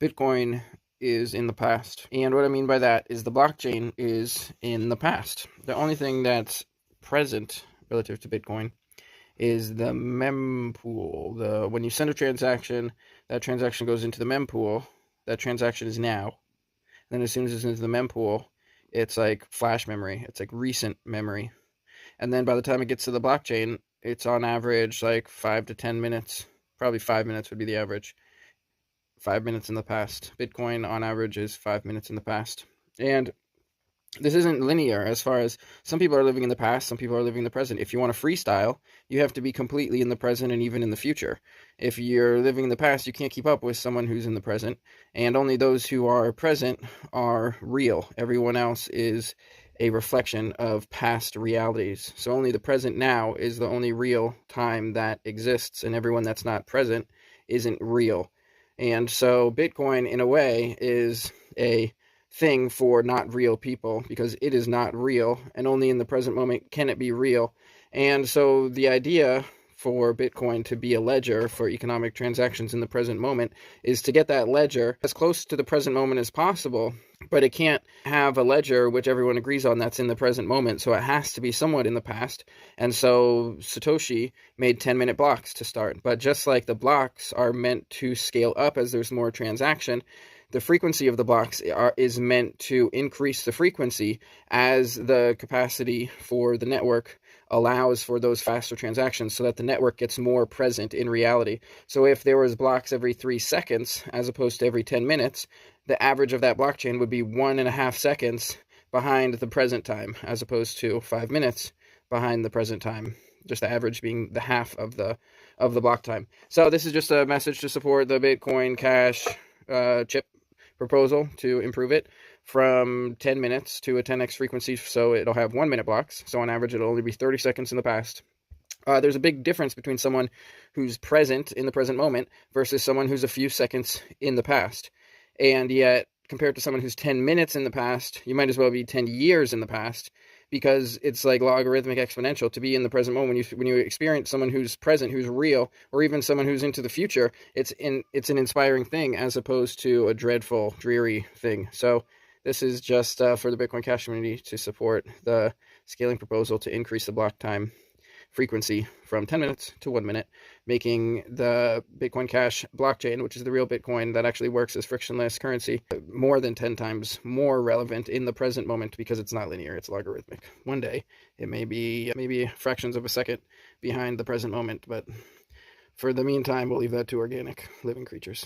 Bitcoin is in the past. And what I mean by that is the blockchain is in the past. The only thing that's present relative to Bitcoin is the mempool. When you send a transaction, that transaction goes into the mempool. That transaction is now. Then as soon as it's into the mempool, it's like flash memory. It's like recent memory. And then by the time it gets to the blockchain, it's on average like 5 to 10 minutes. Probably 5 minutes would be the average. 5 minutes in the past. Bitcoin on average is 5 minutes in the past. And this isn't linear as far as some people are living in the past, some people are living in the present. If you want to freestyle, you have to be completely in the present and even in the future. If you're living in the past, you can't keep up with someone who's in the present, and only those who are present are real. Everyone else is a reflection of past realities. So only the present now is the only real time that exists, and everyone that's not present isn't real. And so Bitcoin, in a way, is a thing for not real people because it is not real, and only in the present moment can it be real. And so the idea for Bitcoin to be a ledger for economic transactions in the present moment is to get that ledger as close to the present moment as possible, but it can't have a ledger which everyone agrees on that's in the present moment, so it has to be somewhat in the past. And so Satoshi made 10-minute blocks to start, but just like the blocks are meant to scale up as there's more transaction, the frequency of the blocks is meant to increase the frequency as the capacity for the network allows for those faster transactions so that the network gets more present in reality. So if there was blocks every 3 seconds as opposed to every 10 minutes, the average of that blockchain would be 1.5 seconds behind the present time as opposed to 5 minutes behind the present time. Just the average being the half of the block time. So this is just a message to support the Bitcoin Cash chip proposal to improve it from 10 minutes to a 10x frequency, so it'll have 1-minute blocks. So on average, it'll only be 30 seconds in the past. There's a big difference between someone who's present in the present moment versus someone who's a few seconds in the past. And yet, compared to someone who's 10 minutes in the past, you might as well be 10 years in the past, because it's like logarithmic exponential to be in the present moment. When you experience someone who's present, who's real, or even someone who's into the future, it's an inspiring thing as opposed to a dreadful, dreary thing. So this is just for the Bitcoin Cash community to support the scaling proposal to increase the block time frequency from 10 minutes to 1 minute, making the Bitcoin Cash blockchain, which is the real Bitcoin that actually works as frictionless currency, more than 10 times more relevant in the present moment because it's not linear, it's logarithmic. One day it may be maybe fractions of a second behind the present moment, but for the meantime, we'll leave that to organic living creatures.